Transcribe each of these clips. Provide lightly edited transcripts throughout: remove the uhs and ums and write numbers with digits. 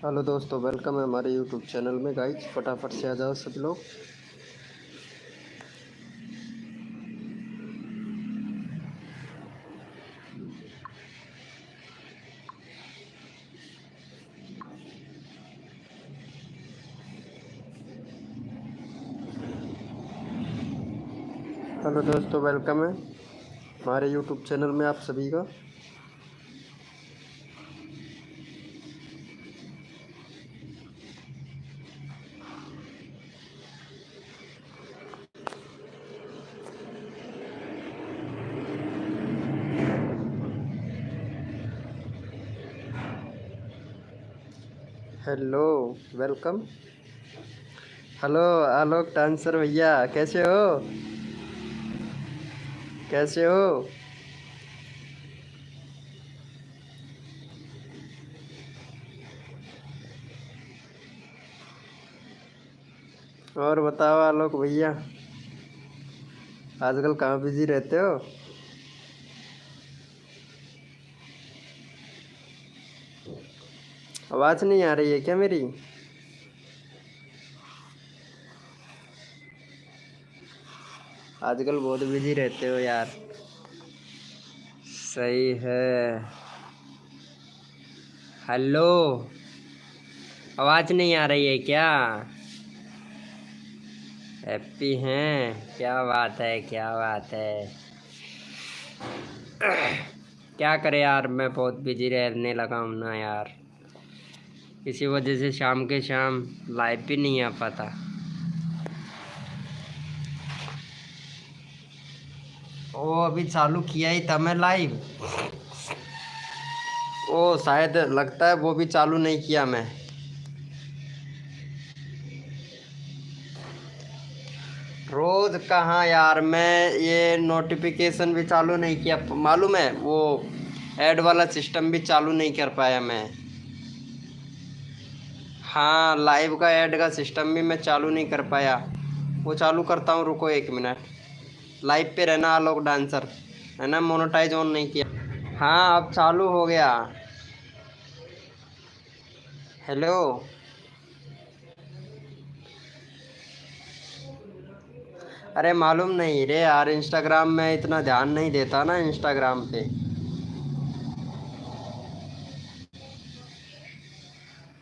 Hello दोस्तों, welcome है हमारे यूट्यूब चैनल में। गाइज फटाफट से आ जाओ सब लोग। हेलो दोस्तों, वेलकम है हमारे यूट्यूब चैनल में आप सभी का। Hello, welcome. हेलो आलोक डांसर भैया, कैसे हो? कैसे हो? और बताओ आलोक भैया, आजकल कहाँ बिजी रहते हो? आवाज़ नहीं आ रही है क्या मेरी? आजकल बहुत बिजी रहते हो यार। सही है। हेलो, आवाज़ नहीं आ रही है क्या? हैप्पी हैं? क्या बात है, क्या बात है। क्या करे यार, मैं बहुत बिजी रहने लगा हूँ ना यार। इसी वजह से शाम के शाम लाइव भी नहीं आ पाता। वो अभी चालू किया ही था मैं लाइव। वो शायद लगता है वो भी चालू नहीं किया मैं। रोज कहाँ यार, मैं ये नोटिफिकेशन भी चालू नहीं किया, मालूम है? वो ऐड वाला सिस्टम भी चालू नहीं कर पाया मैं। हाँ, लाइव का ऐड का सिस्टम भी मैं चालू नहीं कर पाया। वो चालू करता हूँ, रुको 1 मिनट। लाइव पे रहना आलोक डांसर, है ना? मोनेटाइज ऑन नहीं किया। हाँ, अब चालू हो गया। हेलो। अरे मालूम नहीं रे यार, इंस्टाग्राम में इतना ध्यान नहीं देता ना इंस्टाग्राम पे।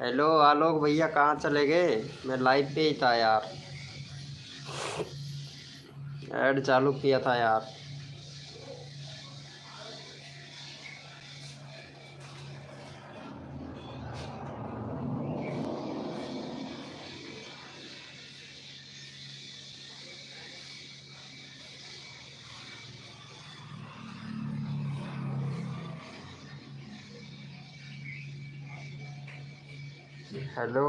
हेलो आलोक भैया, कहाँ चले गए? मैं लाइव पे ही था यार, ऐड चालू किया था यार। हेलो।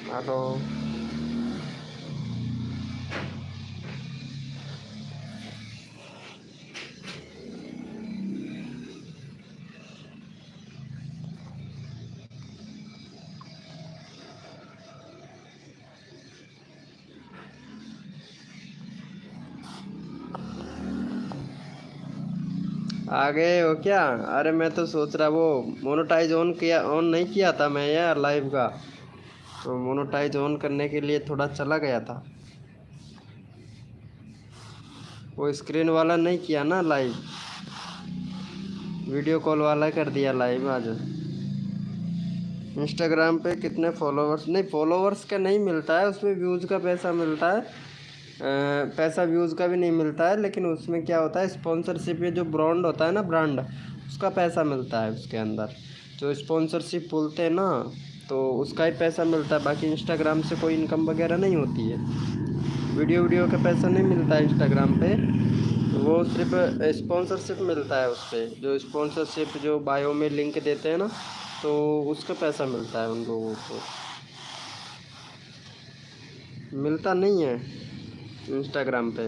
हेलो। आ गए हो क्या? अरे मैं तो सोच रहा, वो मोनेटाइज ऑन नहीं किया था मैं यार लाइव का। तो मोनेटाइज ऑन करने के लिए थोड़ा चला गया था। वो स्क्रीन वाला नहीं किया ना लाइव, वीडियो कॉल वाला कर दिया लाइव आज। इंस्टाग्राम पे कितने फॉलोवर्स, नहीं फॉलोवर्स का नहीं मिलता है उसमें, व्यूज़ का पैसा मिलता है। पैसा व्यूज़ का भी नहीं मिलता है, लेकिन उसमें क्या होता है, स्पॉन्सरशिप ये जो ब्रांड होता है ना, ब्रांड, उसका पैसा मिलता है उसके अंदर। जो स्पॉन्सरशिप बोलते हैं ना, तो उसका ही पैसा मिलता है। बाकी इंस्टाग्राम से कोई इनकम वगैरह नहीं होती है। वीडियो का पैसा नहीं मिलता है इंस्टाग्राम पे। वो सिर्फ स्पॉन्सरशिप मिलता है उस पर, जो स्पॉन्सरशिप जो बायो में लिंक देते हैं ना, तो उसका पैसा मिलता है उन लोगों को। मिलता नहीं है इंस्टाग्राम पे।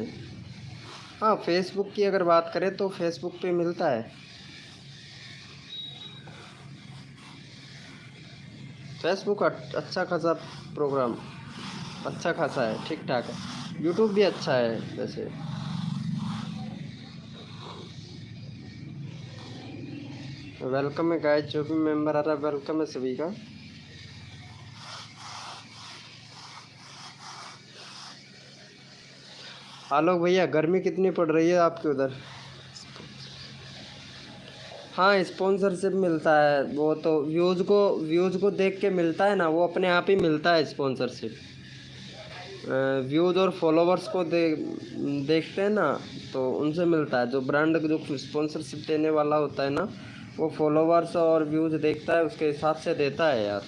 हाँ, फेसबुक की अगर बात करें तो फेसबुक पे मिलता है। फेसबुक अच्छा खासा प्रोग्राम, अच्छा खासा है, ठीक ठाक है। यूट्यूब भी अच्छा है वैसे। वेलकम है गाइस, जो भी मेंबर आ रहा है वेलकम है सभी का। आलोक भैया, गर्मी कितनी पड़ रही है आपके उधर? हाँ, स्पॉन्सरशिप मिलता है, वो तो व्यूज़ को देख के मिलता है ना, वो अपने आप ही मिलता है स्पॉन्सरशिप। व्यूज़ और फॉलोवर्स को देखते हैं ना, तो उनसे मिलता है। जो ब्रांड जो स्पॉन्सरशिप देने वाला होता है ना, वो फॉलोवर्स और व्यूज़ देखता है, उसके हिसाब से देता है यार।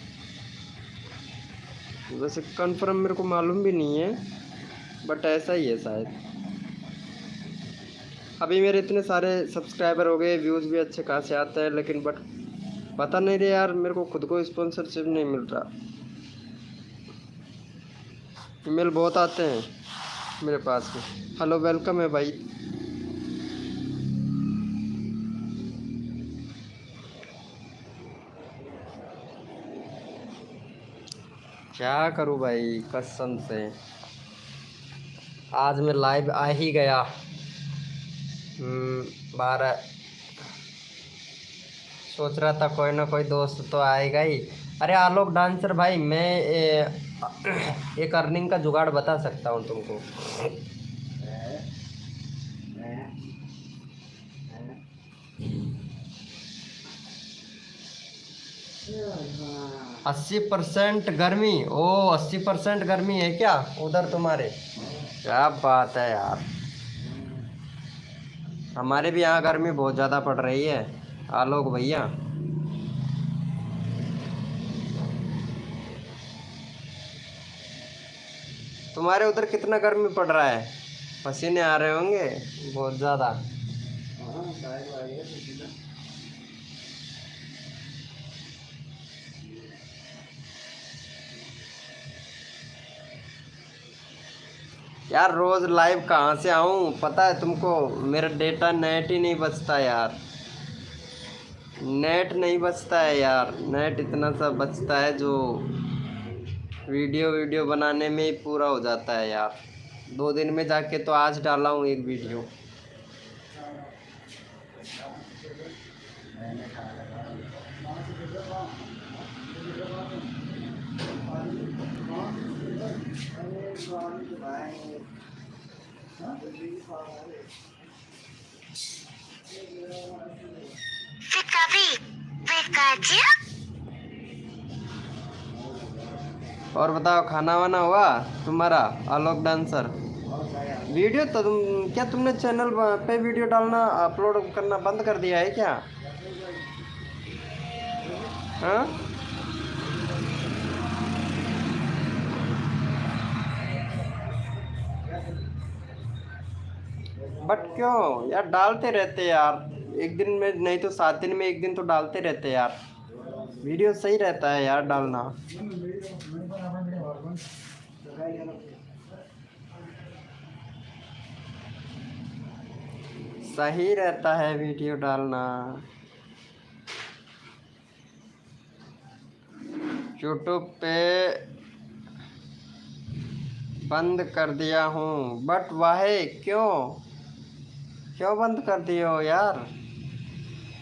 वैसे कंफर्म मेरे को मालूम भी नहीं है, बट ऐसा ही है शायद। अभी मेरे इतने सारे सब्सक्राइबर हो गए, व्यूज़ भी अच्छे खासे आते हैं, लेकिन बट पता नहीं रे यार, मेरे को खुद को स्पॉन्सरशिप नहीं मिल रहा। ईमेल बहुत आते हैं मेरे पास में। हेलो, वेलकम है भाई। क्या करूँ भाई, कसम से आज मैं लाइव आ ही गया। 12 सोच रहा था कोई ना कोई दोस्त तो आएगा ही। अरे आलोक डांसर भाई, मैं एक अर्निंग का जुगाड़ बता सकता हूँ तुमको। 80% गर्मी? ओ 80% गर्मी है क्या उधर तुम्हारे? क्या बात है यार, हमारे भी यहाँ गर्मी बहुत ज़्यादा पड़ रही है आलोक भैया। तुम्हारे उधर कितना गर्मी पड़ रहा है? पसीने आ रहे होंगे बहुत ज़्यादा। यार रोज़ लाइव कहाँ से आऊँ, पता है तुमको? मेरा डेटा नेट ही नहीं बचता यार, नेट नहीं बचता है यार। नेट इतना सा बचता है जो वीडियो बनाने में ही पूरा हो जाता है यार। 2 दिन में जाके तो आज डाला हूँ एक वीडियो। और बताओ, खाना वाना हुआ तुम्हारा आलोक डांसर? वीडियो तो तुमने चैनल पे वीडियो डालना अपलोड करना बंद कर दिया है क्या? हाँ, बट क्यों यार, डालते रहते यार। एक दिन में नहीं तो 7 दिन में एक दिन तो डालते रहते यार। वीडियो सही रहता है यार डालना। सही रहता है वीडियो डालना। यूट्यूब पे बंद कर दिया हूँ, बट वाहे क्यों क्यों बंद कर दिए हो यार?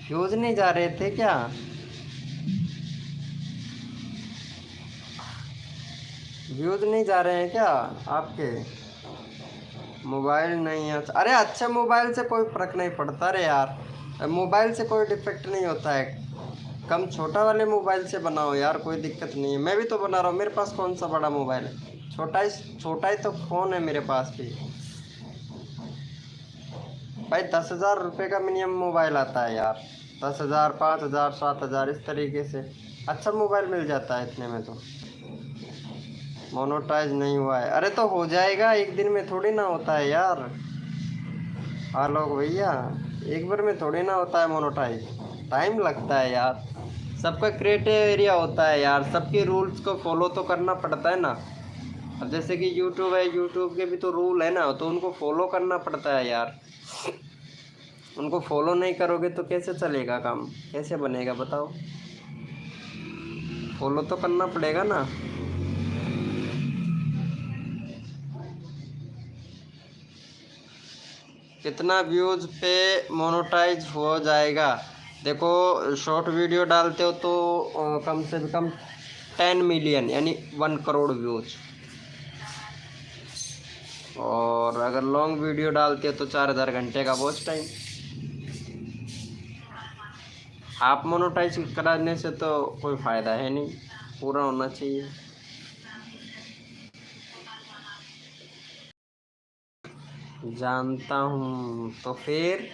व्यूज नहीं जा रहे थे क्या? व्यूज नहीं जा रहे हैं क्या आपके? मोबाइल नहीं है? अरे अच्छे मोबाइल से कोई फर्क नहीं पड़ता रे यार, मोबाइल से कोई डिफेक्ट नहीं होता है। कम छोटा वाले मोबाइल से बनाओ यार, कोई दिक्कत नहीं है। मैं भी तो बना रहा हूँ, मेरे पास कौन सा बड़ा मोबाइल है? छोटा ही तो फ़ोन है मेरे पास भी भाई। 10,000 रुपये का मिनिमम मोबाइल आता है यार। 10,000, 5,000, 7,000 इस तरीके से अच्छा मोबाइल मिल जाता है इतने में तो। मोनोटाइज नहीं हुआ है? अरे तो हो जाएगा, एक दिन में थोड़ी ना होता है यार आलोक भैया, एक बार में थोड़ी ना होता है मोनोटाइज, टाइम लगता है यार। सबका क्राइटेरिया होता है यार, सबके रूल्स को फॉलो तो करना पड़ता है ना। अब जैसे कि यूट्यूब है, यूट्यूब के भी तो रूल है ना, तो उनको फॉलो करना पड़ता है यार। उनको फॉलो नहीं करोगे तो कैसे चलेगा काम, कैसे बनेगा बताओ? फॉलो तो करना पड़ेगा ना। कितना व्यूज़ पे मोनेटाइज हो जाएगा? देखो शॉर्ट वीडियो डालते हो तो कम से कम 10 मिलियन यानी 1 करोड़ व्यूज, और अगर लॉन्ग वीडियो डालते हो तो 4000 घंटे का वॉच टाइम। आप मोनोटाइज कराने से तो कोई फ़ायदा है नहीं, पूरा होना चाहिए। जानता हूँ तो फिर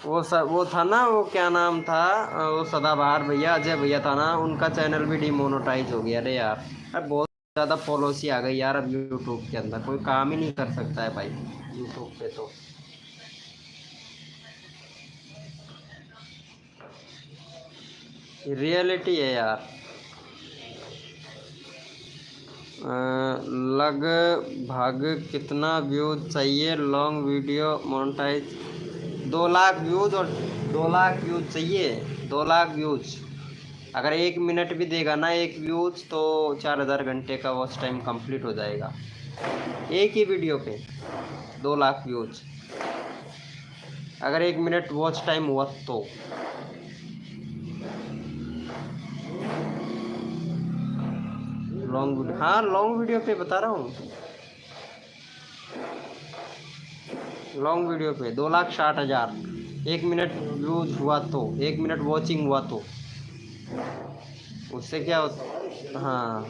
वो था ना, वो क्या नाम था, वो सदाबहार भैया, अजय भैया था ना, उनका चैनल भी डिमोनेटाइज हो गया। अरे यार, अब बहुत ज़्यादा फॉलोसी आ गई यार, अब यूट्यूब के अंदर कोई काम ही नहीं कर सकता है भाई यूट्यूब पे तो। रियलिटी है यार। लगभग कितना व्यूज चाहिए long video monetize? 2 lakh views, और 2 लाख व्यूज चाहिए, 2 लाख व्यूज। अगर 1 मिनट भी देगा ना एक व्यूज तो 4000 घंटे का वॉच टाइम कंप्लीट हो जाएगा एक ही वीडियो पे। 2 लाख व्यूज अगर 1 मिनट वॉच टाइम हुआ तो। लॉन्ग वीडियो, हाँ लॉन्ग वीडियो पे बता रहा हूँ, लॉन्ग वीडियो पे 2,60,000 1 मिनट व्यूज हुआ तो, 1 मिनट वॉचिंग हुआ तो उससे क्या होता। हाँ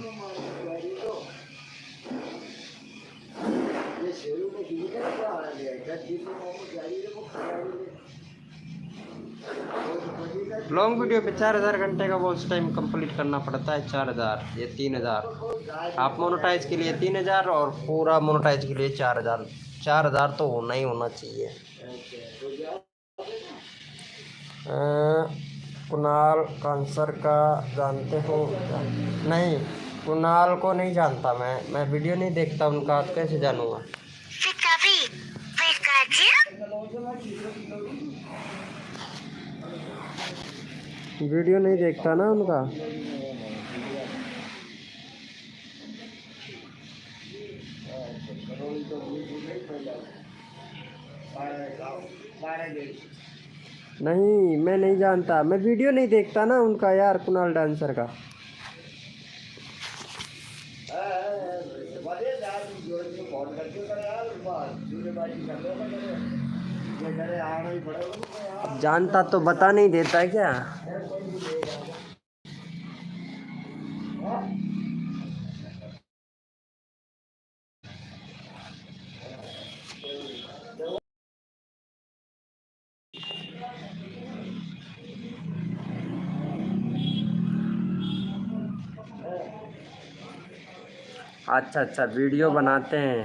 लॉन्ग वीडियो पे 4000 घंटे का वॉच टाइम कंप्लीट करना पड़ता है। 4000 ये 3000, आप मोनेटाइज के लिए 3000 और पूरा मोनेटाइज के लिए 4000। 4000 तो होना ही होना चाहिए। कुणाल कांसर का जानते हो? नहीं, कुणाल को नहीं जानता मैं वीडियो नहीं देखता उनका, कैसे जानूँगा? वीडियो नहीं देखता ना उनका। नहीं, मैं नहीं जानता, मैं वीडियो नहीं देखता ना उनका यार, कुणाल डांसर का। जानता तो बता नहीं देता क्या? अच्छा अच्छा, वीडियो बनाते हैं।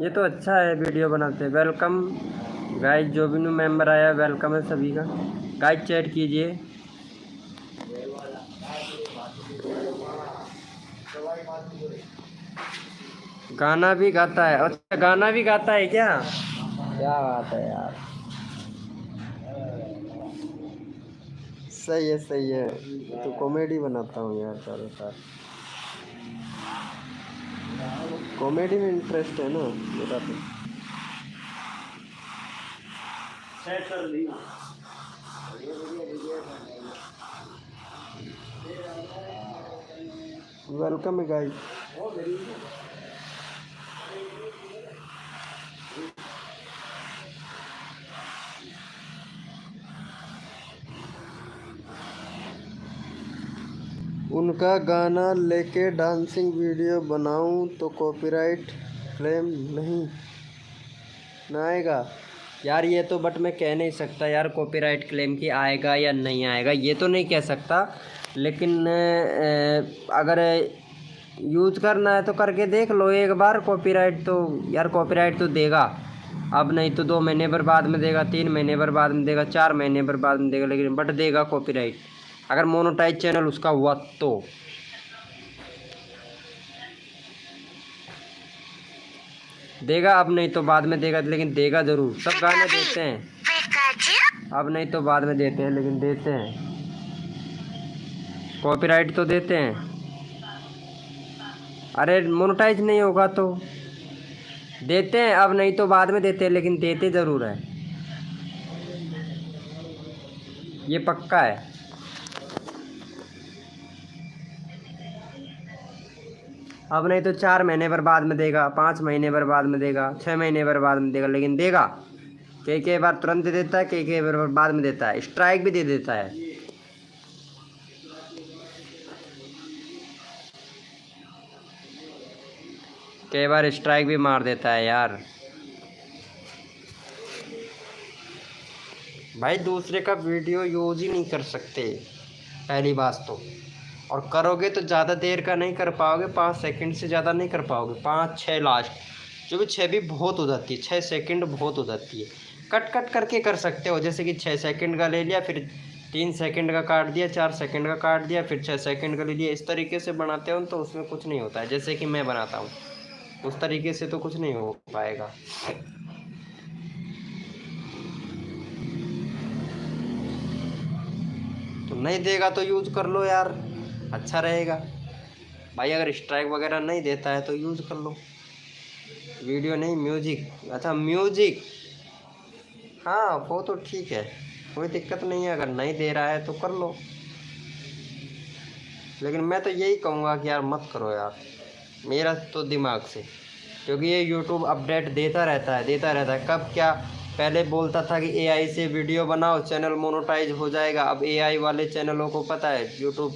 ये तो अच्छा है, वीडियो बनाते हैं। वेलकम गाइस, जो भी न्यू मेंबर आया वेलकम है सभी का। गाइस चैट कीजिए। गाना भी गाता है? अच्छा, गाना भी गाता है क्या? क्या बात है यार, सही है सही है। तो कॉमेडी बनाता हूँ यार ज़्यादातर, कॉमेडी में इंटरेस्ट है ना मेरा तो। वेलकम है गाइस। उनका गाना लेके डांसिंग वीडियो बनाऊं तो कॉपीराइट क्लेम नहीं ना आएगा? यार ये तो बट मैं कह नहीं सकता यार, कॉपीराइट क्लेम की आएगा या नहीं आएगा ये तो नहीं कह सकता, लेकिन अगर यूज करना है तो करके देख लो एक बार। कॉपीराइट तो यार, कॉपीराइट तो देगा, अब नहीं तो 2 महीने पर बाद में देगा, 3 महीने पर बाद में देगा, 4 महीने पर बाद में देगा, लेकिन बट देगा कॉपीराइट अगर मोनेटाइज चैनल उसका हुआ तो। देगा, अब नहीं तो बाद में देगा, लेकिन देगा ज़रूर। सब गाने देते हैं, अब नहीं तो बाद में देते हैं, लेकिन देते हैं। कॉपीराइट तो देते हैं। अरे मोनेटाइज नहीं होगा तो देते हैं, अब नहीं तो बाद में देते हैं, लेकिन देते ज़रूर है, ये पक्का है। अब नहीं तो 4 महीने पर बाद में देगा, 5 महीने पर बाद में देगा, 6 महीने पर बाद में देगा, लेकिन देगा। कई बार तुरंत दे देता है, कई बार बाद में देता है, स्ट्राइक भी दे देता है। कई बार स्ट्राइक भी मार देता है यार। भाई दूसरे का वीडियो यूज ही नहीं कर सकते पहली बात तो, और करोगे तो ज़्यादा देर का नहीं कर पाओगे, 5 सेकंड से ज़्यादा नहीं कर पाओगे, 5-6 लास्ट, जो भी 6 भी बहुत हो जाती है, 6 सेकंड बहुत हो जाती है। कट कट करके कर सकते हो, जैसे कि 6 सेकंड का ले लिया, फिर 3 सेकंड का काट दिया, 4 सेकंड का काट दिया, फिर 6 सेकंड का ले लिया, इस तरीके से बनाते हो तो उसमें कुछ नहीं होता है। जैसे कि मैं बनाता हूँ उस तरीके से तो कुछ नहीं हो पाएगा। तो नहीं देगा तो यूज़ कर लो यार, अच्छा रहेगा भाई। अगर स्ट्राइक वगैरह नहीं देता है तो यूज़ कर लो। वीडियो नहीं, म्यूजिक, अच्छा म्यूजिक, हाँ वो तो ठीक है, कोई दिक्कत नहीं है। अगर नहीं दे रहा है तो कर लो, लेकिन मैं तो यही कहूँगा कि यार मत करो यार, मेरा तो दिमाग से, क्योंकि ये यूट्यूब अपडेट देता रहता है कब क्या। पहले बोलता था कि एआई से वीडियो बनाओ चैनल मोनेटाइज हो जाएगा, अब एआई वाले चैनलों को पता है यूट्यूब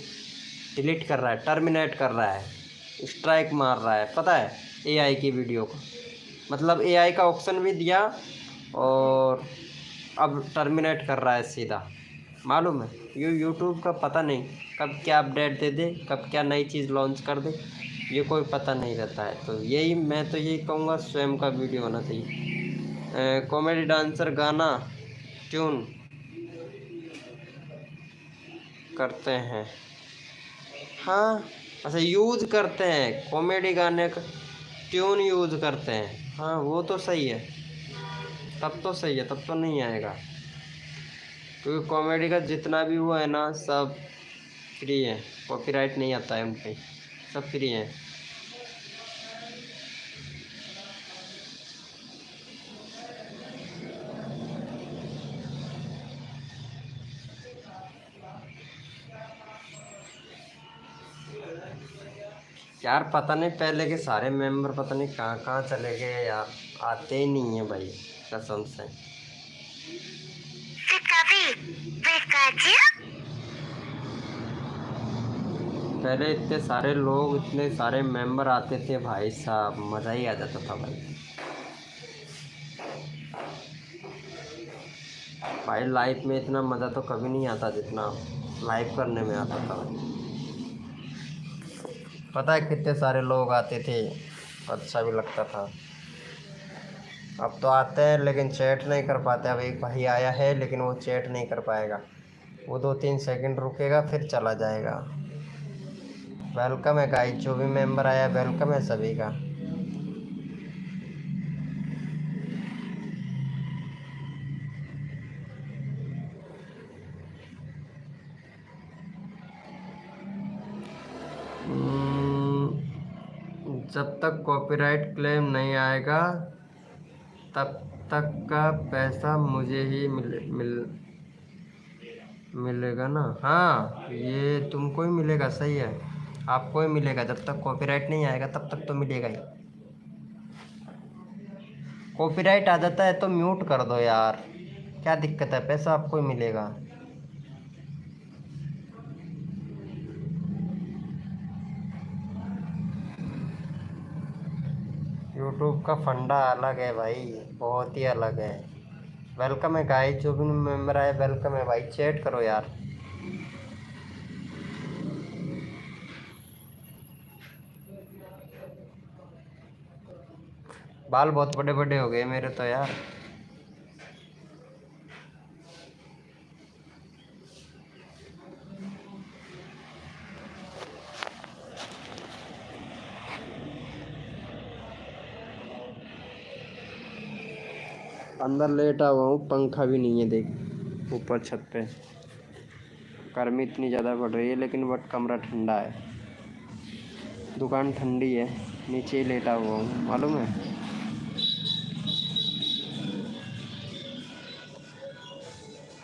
डिलीट कर रहा है, टर्मिनेट कर रहा है, स्ट्राइक मार रहा है, पता है एआई की वीडियो को। मतलब एआई का ऑप्शन भी दिया और अब टर्मिनेट कर रहा है सीधा, मालूम है। यूट्यूब का पता नहीं कब क्या अपडेट दे दे, कब क्या नई चीज़ लॉन्च कर दे, ये कोई पता नहीं रहता है। तो यही मैं तो यही कहूँगा, स्वयं का वीडियो होना चाहिए। कॉमेडी डांसर गाना ट्यून करते हैं, हाँ अच्छा यूज़ करते हैं, कॉमेडी गाने का ट्यून यूज़ करते हैं, हाँ वो तो सही है, तब तो सही है, तब तो नहीं आएगा। क्योंकि कॉमेडी का जितना भी वो है ना, सब फ्री है, कॉपीराइट नहीं आता है उन पर, सब फ्री है। यार पता नहीं पहले के सारे मेंबर पता नहीं कहाँ कहाँ चले गए यार, आते ही नहीं है भाई कसम से। पहले इतने सारे लोग, इतने सारे मेंबर आते थे भाई साहब, मज़ा ही आ जाता था भाई। भाई लाइफ में इतना मज़ा तो कभी नहीं आता जितना लाइव करने में आता था भाई। पता है कितने सारे लोग आते थे, अच्छा भी लगता था। अब तो आते हैं लेकिन चैट नहीं कर पाते। अब एक भाई आया है लेकिन वो चैट नहीं कर पाएगा, वो 2-3 सेकंड रुकेगा फिर चला जाएगा। वेलकम है गाइस, जो भी मेंबर आया वेलकम है सभी का। जब तक कॉपीराइट क्लेम नहीं आएगा तब तक का पैसा मुझे ही मिलेगा ना। हाँ ये तुमको ही मिलेगा, सही है, आपको ही मिलेगा। जब तक कॉपीराइट नहीं आएगा तब तक तो मिलेगा ही। कॉपीराइट आ जाता है तो म्यूट कर दो यार, क्या दिक्कत है, पैसा आपको ही मिलेगा। यूट्यूब का फंडा अलग है भाई, बहुत ही अलग है। वेलकम है गाइस, जो भी मेंबर आए वेलकम है भाई, चैट करो यार। बाल बहुत बड़े बड़े हो गए मेरे तो यार। अंदर लेटा हुआ हूँ, पंखा भी नहीं है देख ऊपर छत पे। गर्मी इतनी ज़्यादा पड़ रही है लेकिन बट कमरा ठंडा है, दुकान ठंडी है, नीचे ही लेटा हुआ हूँ, मालूम है।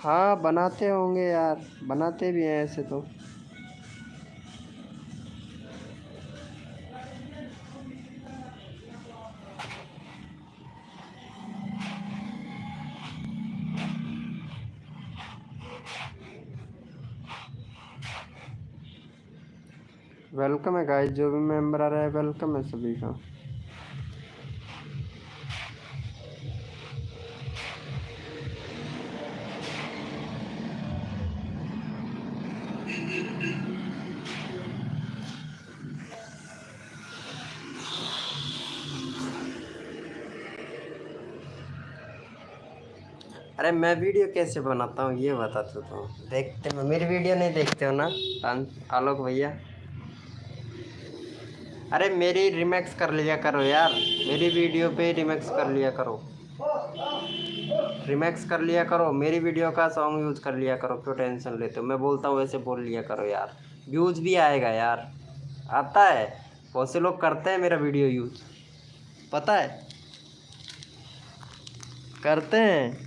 हाँ बनाते होंगे यार, बनाते भी हैं ऐसे तो। वेलकम है गाइस, जो भी मेंबर आ रहा है वेलकम है सभी का। अरे मैं वीडियो कैसे बनाता हूँ ये बताता तो, देखते हो मेरी वीडियो नहीं देखते हो ना आलोक भैया? अरे मेरी रिमैक्स कर लिया करो यार, मेरी वीडियो पे रिमैक्स कर लिया करो, रिमैक्स कर लिया करो, मेरी वीडियो का सॉन्ग यूज़ कर लिया करो, क्यों टेंशन लेते हो? मैं बोलता हूँ वैसे बोल लिया करो यार, व्यूज़ भी आएगा यार। आता है, बहुत से लोग करते हैं मेरा वीडियो यूज़, पता है, करते हैं।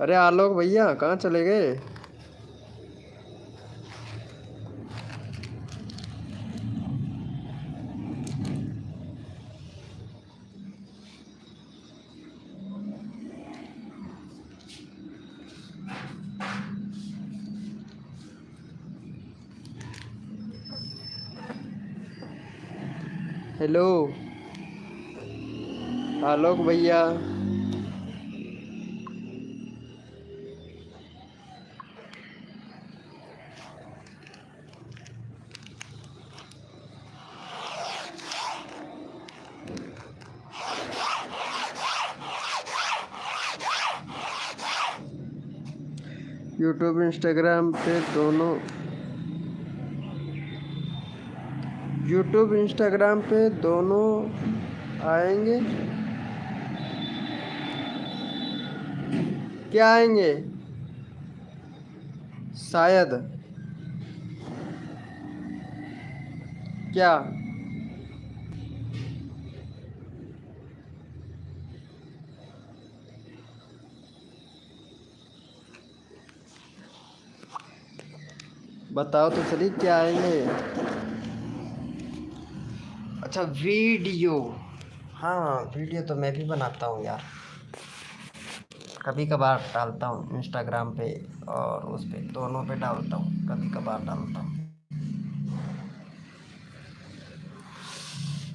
अरे आलोक भैया कहाँ चले गए? हेलो आलोक भैया, यूट्यूब इंस्टाग्राम पे दोनों, यूट्यूब इंस्टाग्राम पे दोनों आएंगे? क्या आएंगे? शायद। क्या? बताओ तो सही क्या आएंगे? अच्छा वीडियो, हाँ वीडियो तो मैं भी बनाता हूँ यार, कभी कभार डालता हूँ इंस्टाग्राम पे और उस पे, दोनों पे डालता हूँ, कभी कभार डालता हूँ।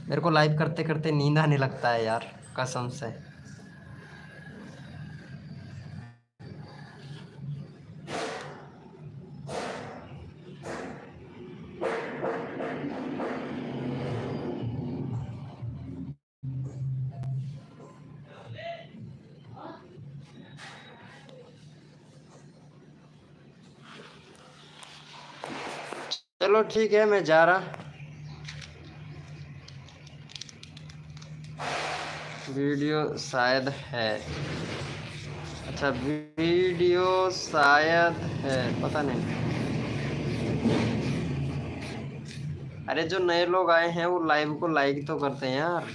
मेरे को लाइव करते करते नींद आने लगता है यार, कसम से। चलो ठीक है, मैं जा रहा, वीडियो शायद है। अच्छा वीडियो शायद है, पता नहीं। अरे जो नए लोग आए हैं वो लाइव को लाइक तो करते हैं यार।